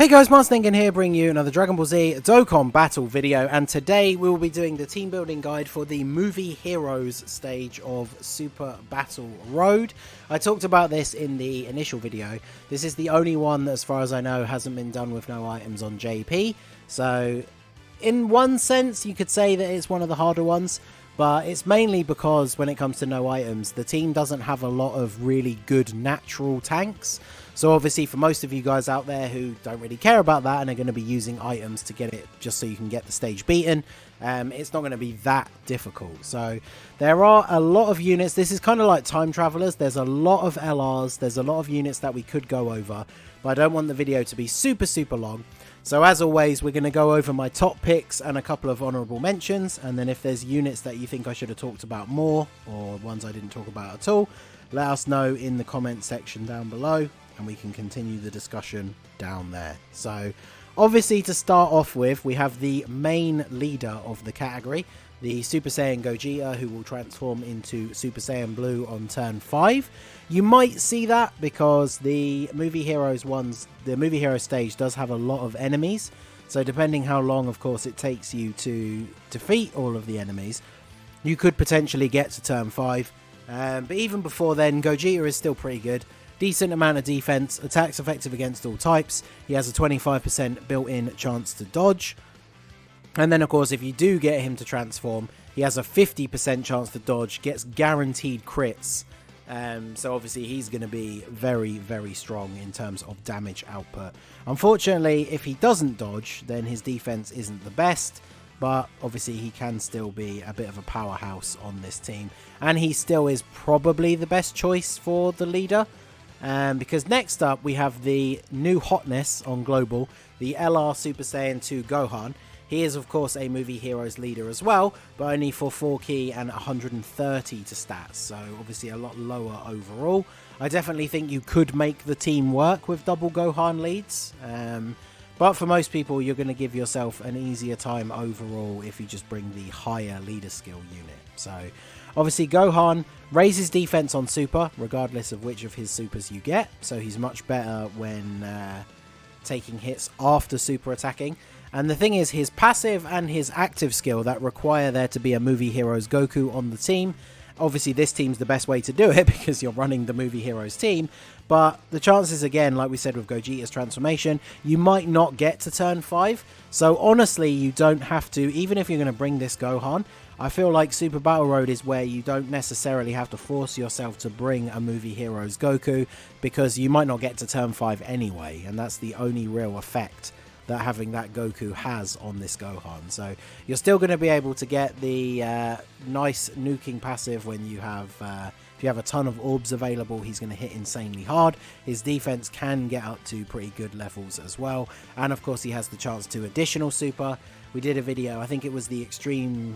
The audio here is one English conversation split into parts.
Hey guys, Marsningan here, bringing you another Dragon Ball Z Dokkan battle video, and today we will be doing the team building guide for the Movie Heroes stage of Super Battle Road. I talked about this in the initial video. This is the only one that, as far as I know, hasn't been done with no items on JP. So, in one sense, you could say that it's one of the harder ones, but it's mainly because when it comes to no items, the team doesn't have a lot of really good natural tanks. So obviously for most of you guys out there who don't really care about that and are going to be using items to get it just so you can get the stage beaten, it's not going to be that difficult. So there are a lot of units. This is kind of like time travelers. There's a lot of LRs. There's a lot of units that we could go over, but I don't want the video to be super long. So as always, we're going to go over my top picks and a couple of honourable mentions, and then if there's units that you think I should have talked about more, or ones I didn't talk about at all, let us know in the comment section down below, and we can continue the discussion down there. So obviously, to start off with, we have the main leader of the category, the Super Saiyan Gojia, who will transform into Super Saiyan Blue on turn 5. You might see that because the Movie Heroes stage does have a lot of enemies. So depending how long, of course, it takes you to defeat all of the enemies, you could potentially get to turn 5. But even before then, Gojia is still pretty good. Decent amount of defense, attacks effective against all types. He has a 25% built-in chance to dodge. And then, of course, if you do get him to transform, he has a 50% chance to dodge, gets guaranteed crits. So obviously he's going to be very strong in terms of damage output. Unfortunately, if he doesn't dodge, then his defense isn't the best. But obviously he can still be a bit of a powerhouse on this team. And he still is probably the best choice for the leader. Because next up we have the new hotness on Global, the LR Super Saiyan 2 Gohan. He is of course a Movie Heroes leader as well, but only for 4 key and 130 to stats, so obviously a lot lower overall. I definitely think you could make the team work with double Gohan leads, but for most people you're going to give yourself an easier time overall if you just bring the higher leader skill unit. So obviously Gohan raises defense on Super, regardless of which of his Supers you get, so he's much better when taking hits after Super attacking. And the thing is, his passive and his active skill that require there to be a Movie Heroes Goku on the team. Obviously, this team's the best way to do it because you're running the Movie Heroes team. But the chances, again, like we said with Gojia's transformation, you might not get to turn 5. So honestly, you don't have to, even if you're going to bring this Gohan, I feel like Super Battle Road is where you don't necessarily have to force yourself to bring a Movie Heroes Goku, because you might not get to turn 5 anyway, and that's the only real effect that having that Goku has on this Gohan. So you're still going to be able to get the nice nuking passive when you have if you have a ton of orbs available. He's going to hit insanely hard. His defense can get up to pretty good levels as well, and of course he has the chance to additional super. We did a video, I think it was the Extreme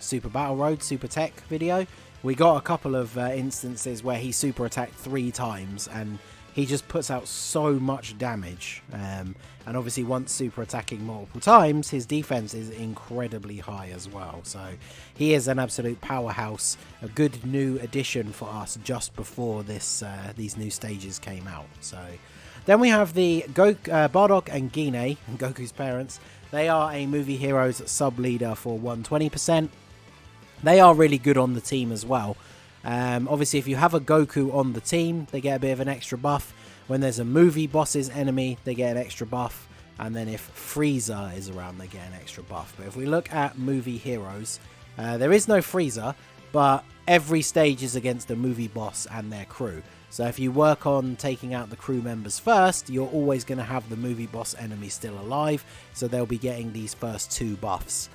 Super Battle Road Super Tech video. We got a couple of instances where he super attacked 3 times and he just puts out so much damage, and obviously once super attacking multiple times, his defense is incredibly high as well. So he is an absolute powerhouse, a good new addition for us just before this these new stages came out. So then we have the Bardock and Gine, Goku's parents. They are a Movie Heroes sub-leader for 120%. They are really good on the team as well. Obviously, if you have a Goku on the team, they get a bit of an extra buff. When there's a movie boss's enemy, they get an extra buff. And then if Frieza is around, they get an extra buff. But if we look at Movie Heroes, there is no Frieza, but every stage is against the movie boss and their crew. So if you work on taking out the crew members first, you're always going to have the movie boss enemy still alive. So they'll be getting these first 2 buffs.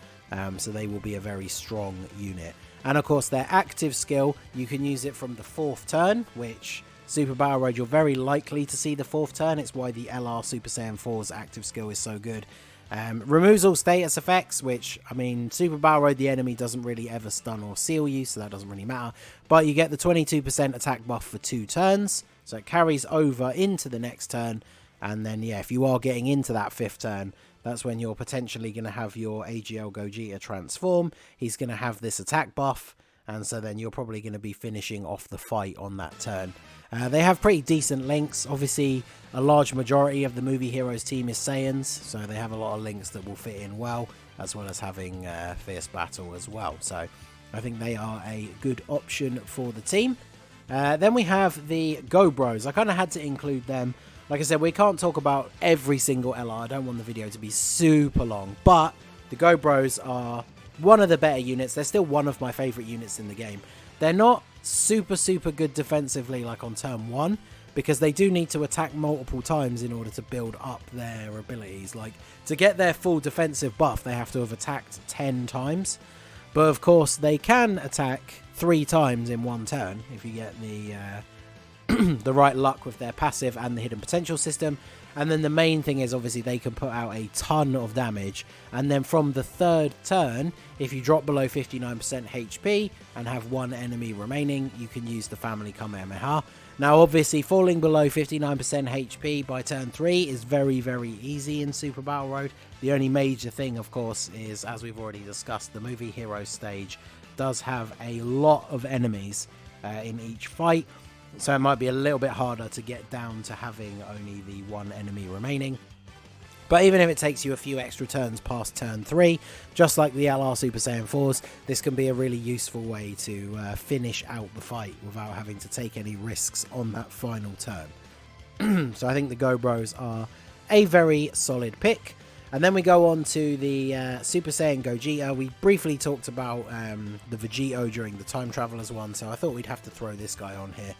So they will be a very strong unit. And of course their active skill, you can use it from the 4th turn, which Super Battle Road, you're very likely to see the 4th turn. It's why the LR Super Saiyan 4's active skill is so good. Removes all status effects, which, I mean, Super Battle Road, the enemy doesn't really ever stun or seal you, so that doesn't really matter. But you get the 22% attack buff for 2 turns, so it carries over into the next turn. And then, yeah, if you are getting into that 5th turn, that's when you're potentially going to have your AGL Gojia transform. He's going to have this attack buff, and so then you're probably going to be finishing off the fight on that turn. They have pretty decent links. Obviously, a large majority of the Movie Heroes team is Saiyans, so they have a lot of links that will fit in well, as well as having Fierce Battle as well. So I think they are a good option for the team. Then we have the Gobros. I kind of had to include them. Like I said, we can't talk about every single LR. I don't want the video to be super long, but the Gobros are one of the better units. They're still one of my favourite units in the game. They're not super good defensively like on turn 1, because they do need to attack multiple times in order to build up their abilities. Like, to get their full defensive buff, they have to have attacked 10 times. But of course, they can attack 3 times in one turn if you get the the right luck with their passive and the hidden potential system. And then the main thing is, obviously, they can put out a ton of damage. And then from the 3rd turn, if you drop below 59% HP and have 1 enemy remaining, you can use the Family Kamehameha. Now, obviously, falling below 59% HP by turn 3 is very easy in Super Battle Road. The only major thing, of course, is, as we've already discussed, the Movie Heroes stage does have a lot of enemies in each fight. So it might be a little bit harder to get down to having only the 1 enemy remaining. But even if it takes you a few extra turns past turn 3, just like the LR Super Saiyan 4s, this can be a really useful way to finish out the fight without having to take any risks on that final turn. So I think the Gobros are a very solid pick. And then we go on to the Super Saiyan Gojia. We briefly talked about the Vegito during the Time Travelers one, so I thought we'd have to throw this guy on here.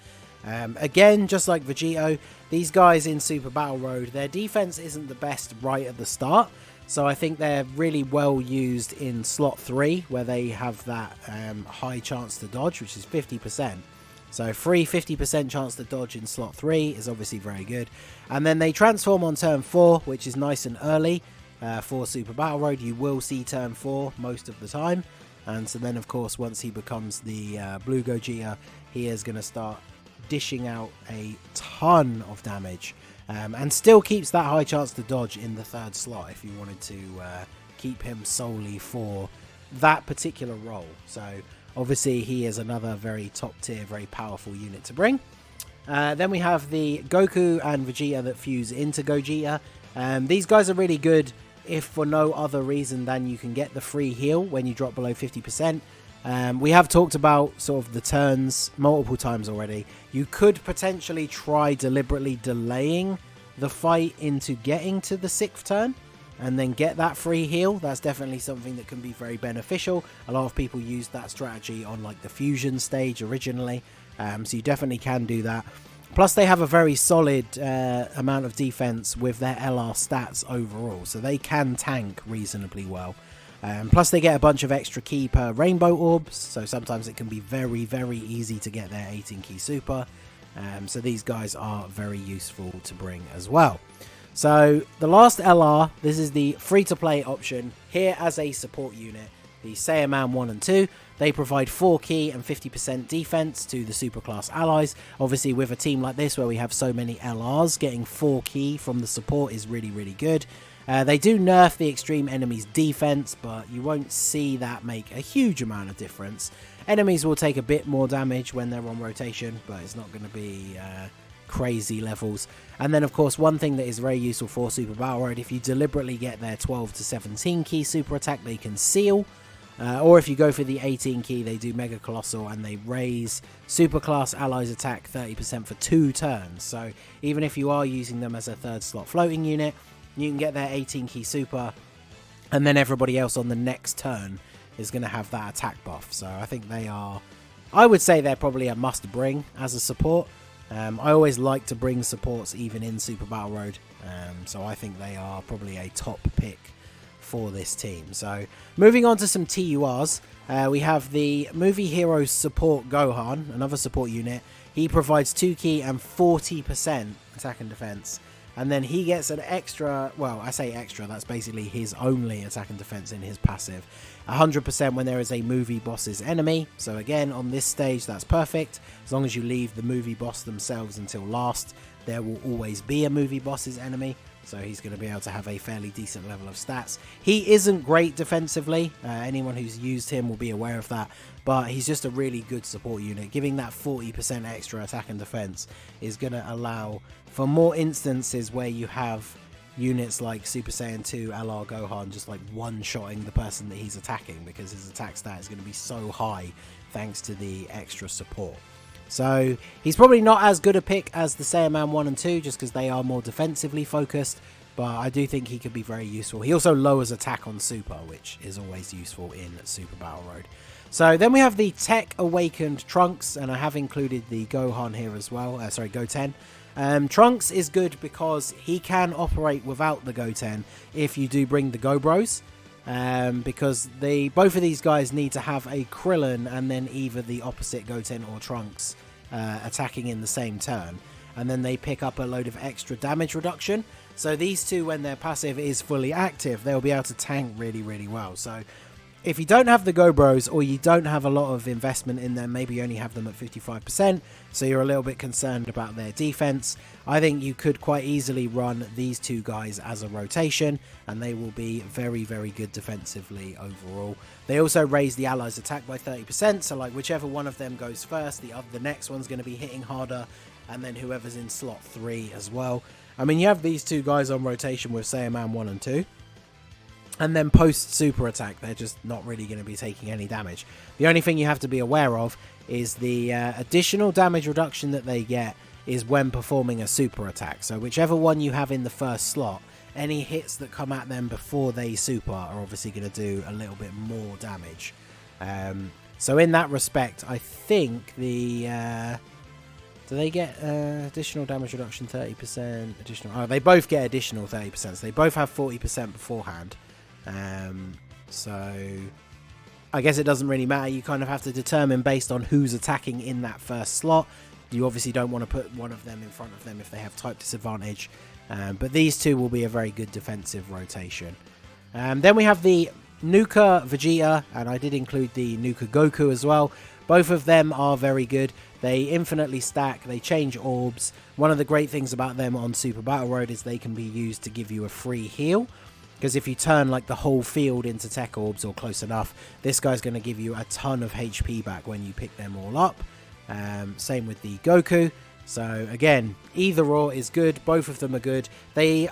Again, just like Vegito, these guys in Super Battle Road, their defense isn't the best right at the start, so I think they're really well used in slot 3, where they have that high chance to dodge, which is 50%. So free 50% chance to dodge in slot 3 is obviously very good. And then they transform on turn 4, which is nice and early for Super Battle Road. You will see turn 4 most of the time. And so then, of course, once he becomes the Blue Gojia, he is going to start dishing out a ton of damage, and still keeps that high chance to dodge in the 3rd slot if you wanted to keep him solely for that particular role. So obviously he is another very top tier, very powerful unit to bring. Then we have the Goku and Vegeta that fuse into Gojia. These guys are really good if for no other reason than you can get the free heal when you drop below 50%. We have talked about sort of the turns multiple times already. You could potentially try deliberately delaying the fight into getting to the 6th turn and then get that free heal. That's definitely something that can be very beneficial. A lot of people used that strategy on like the fusion stage originally, so you definitely can do that. Plus they have a very solid amount of defense with their LR stats overall, so they can tank reasonably well. Plus they get a bunch of extra key per rainbow orbs, so sometimes it can be very easy to get their 18 key super. So these guys are very useful to bring as well. So the last LR, this is the free to play option here as a support unit, the Saiyan 1 and 2. They provide 4 key and 50% defense to the superclass allies. Obviously with a team like this where we have so many LRs, getting 4 key from the support is really good. They do nerf the extreme enemy's defense, but you won't see that make a huge amount of difference. Enemies will take a bit more damage when they're on rotation, but it's not going to be crazy levels. And then, of course, one thing that is very useful for Super Battle Road, if you deliberately get their 12 to 17 key super attack, they can seal. Or if you go for the 18 key, they do Mega Colossal and they raise Superclass Allies attack 30% for 2 turns. So even if you are using them as a 3rd slot floating unit, you can get their 18 key super, and then everybody else on the next turn is going to have that attack buff. So I think they are, I would say they're probably a must bring as a support. I always like to bring supports even in Super Battle Road, so I think they are probably a top pick for this team. So moving on to some TURs, we have the Movie Heroes support Gohan, another support unit. He provides 2 key and 40% attack and defense. And then he gets an extra, well, I say extra, that's basically his only attack and defense in his passive. 100% when there is a movie boss's enemy. So again, on this stage, that's perfect. As long as you leave the movie boss themselves until last, there will always be a movie boss's enemy. so he's going to be able to have a fairly decent level of stats. He isn't great defensively. Anyone who's used him will be aware of that, but he's just a really good support unit. Giving that 40% extra attack and defense is going to allow for more instances where you have units like Super Saiyan 2 LR Gohan just like one-shotting the person that he's attacking, because his attack stat is going to be so high thanks to the extra support. So he's probably not as good a pick as the Saiyaman 1 and 2 just because they are more defensively focused, but I do think he could be very useful. He also lowers attack on Super, which is always useful in Super Battle Road. So then we have the Tech Awakened Trunks, and I have included the Gohan here as well. Sorry, Goten. Trunks is good because he can operate without the Goten if you do bring the Gobros. Because both of these guys need to have a Krillin and then either the opposite Goten or Trunks attacking in the same turn, and then they pick up a load of extra damage reduction. So these two, when their passive is fully active, they'll be able to tank really, really well. So if you don't have the Gobros, or you don't have a lot of investment in them, maybe you only have them at 55%, so you're a little bit concerned about their defense, I think you could quite easily run these two guys as a rotation, and they will be very, very good defensively overall. They also raise the allies' attack by 30%, so like whichever one of them goes first, the next one's going to be hitting harder, and then whoever's in slot 3 as well. I mean, you have these two guys on rotation with Saiyaman 1 and 2. And then post super attack, they're just not really going to be taking any damage. The only thing you have to be aware of is the additional damage reduction that they get is when performing a super attack. So whichever one you have in the first slot, any hits that come at them before they super are obviously going to do a little bit more damage. So in that respect, I think the... do they get additional damage reduction 30%? Additional? Oh, they both get additional 30%. So they both have 40% beforehand. So I guess it doesn't really matter. You kind of have to determine based on who's attacking in that first slot. You obviously don't want to put one of them in front of them if they have type disadvantage. But these two will be a very good defensive rotation. Then we have the Nuka Vegeta, and I did include the Nuka Goku as well. Both of them are very good. They infinitely stack, they change orbs. One of the great things about them on Super Battle Road is they can be used to give you a free heal. Because if you turn like the whole field into tech orbs or close enough, this guy's going to give you a ton of HP back when you pick them all up. Same with the Goku. So again, either or is good. Both of them are good. They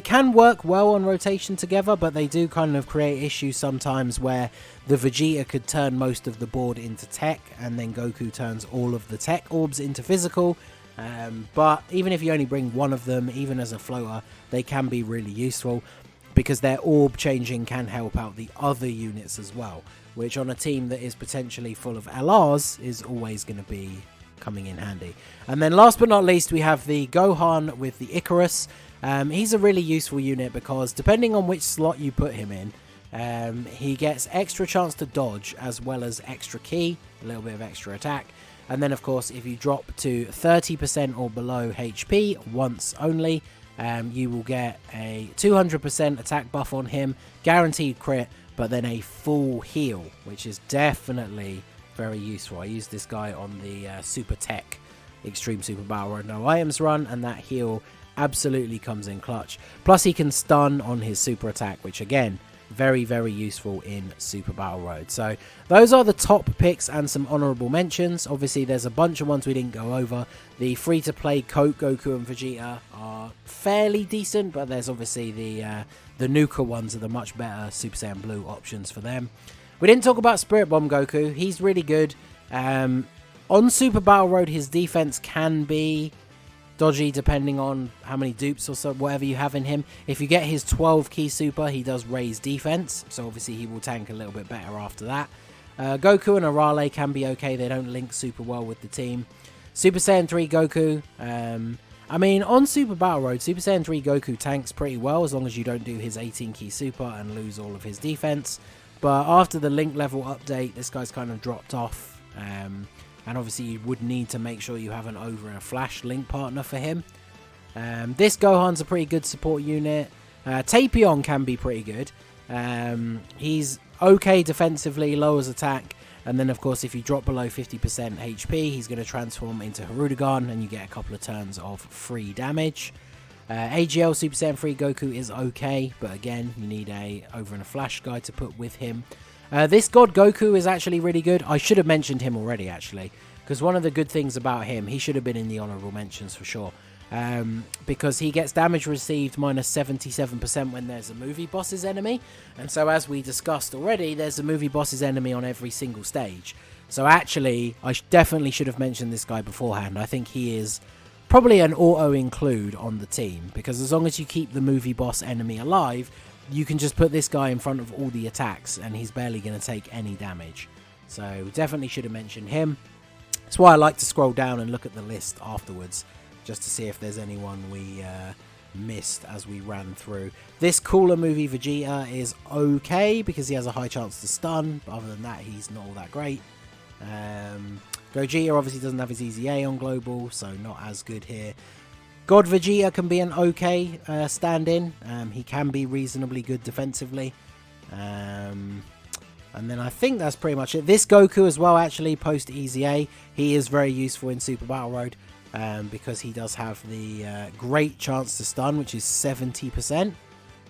can work well on rotation together, but they do kind of create issues sometimes where the Vegeta could turn most of the board into tech, and then Goku turns all of the tech orbs into physical. But even if you only bring one of them, even as a floater, they can be really useful, because their orb changing can help out the other units as well, which on a team that is potentially full of LRs is always going to be coming in handy. And then last but not least, we have the Gohan with the Icarus. He's a really useful unit because depending on which slot you put him in, he gets extra chance to dodge as well as extra ki, a little bit of extra attack. And then of course, if you drop to 30% or below HP once only, you will get a 200% attack buff on him, guaranteed crit, but then a full heal, which is definitely very useful. I used this guy on the Super Tech Extreme Super Battle Road No Items run, and that heal absolutely comes in clutch. Plus he can stun on his super attack, which again, very, very useful in Super Battle Road. So those are the top picks and some honourable mentions. Obviously there's a bunch of ones we didn't go over. The free-to-play Coke, Goku and Vegeta are fairly decent, but there's obviously the Nuka ones are the much better Super Saiyan Blue options for them. We didn't talk about Spirit Bomb Goku. He's really good. On Super Battle Road, his defense can be dodgy depending on how many dupes or so, whatever you have in him. If you get his 12 key super, he does raise defense, so obviously he will tank a little bit better after that. Goku and Arale can be okay. They don't link super well with the team. Super Saiyan 3 Goku. I mean, on Super Battle Road, Super Saiyan 3 Goku tanks pretty well as long as you don't do his 18 key super and lose all of his defense. But after the link level update, this guy's kind of dropped off. And obviously you would need to make sure you have an over a flash link partner for him. This Gohan's a pretty good support unit. Tapion can be pretty good. He's okay defensively, lowers attack. And then of course if you drop below 50% HP, he's going to transform into Hirudegarn and you get a couple of turns of free damage. AGL Super Saiyan 3 Goku is okay, but again, you need a Over in a Flash guy to put with him. This God Goku is actually really good. I should have mentioned him already, actually, because one of the good things about him, he should have been in the honorable mentions for sure, because he gets damage received minus 77% when there's a movie boss's enemy, and so as we discussed already, there's a movie boss's enemy on every single stage. So actually, I definitely should have mentioned this guy beforehand. I think he is probably an auto-include on the team, because as long as you keep the movie boss enemy alive, you can just put this guy in front of all the attacks and he's barely going to take any damage. So definitely should have mentioned him. That's why I like to scroll down and look at the list afterwards, just to see if there's anyone we missed as we ran through. This cooler movie Vegeta is okay because he has a high chance to stun, but other than that he's not all that great. Gojia obviously doesn't have his EZA on global, so not as good here. God Vegeta can be an okay stand-in. He can be reasonably good defensively. And then I think that's pretty much it. This Goku as well, actually, post EZA, he is very useful in Super Battle Road because he does have the great chance to stun, which is 70%,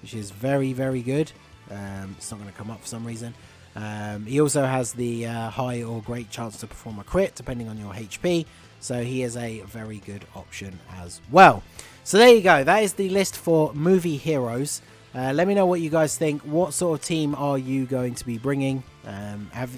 which is very, very good. It's not going to come up for some reason. He also has the high or great chance to perform a crit, depending on your HP. So he is a very good option as well. So there you go. That is the list for movie heroes. Let me know what you guys think. What sort of team are you going to be bringing?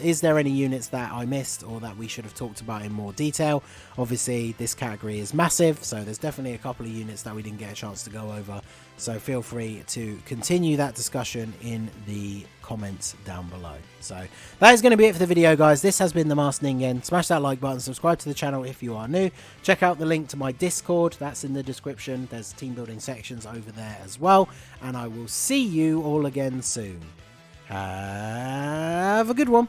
Is there any units that I missed or that we should have talked about in more detail? Obviously, this category is massive, so there's definitely a couple of units that we didn't get a chance to go over. So feel free to continue that discussion in the comments down below. So that is going to be it for the video, guys. This has been the Masked Ningen. Smash that like button, subscribe to the channel if you are new. Check out the link to my Discord. That's in the description. There's team building sections over there as well. And I will see you all again soon. Have a good one.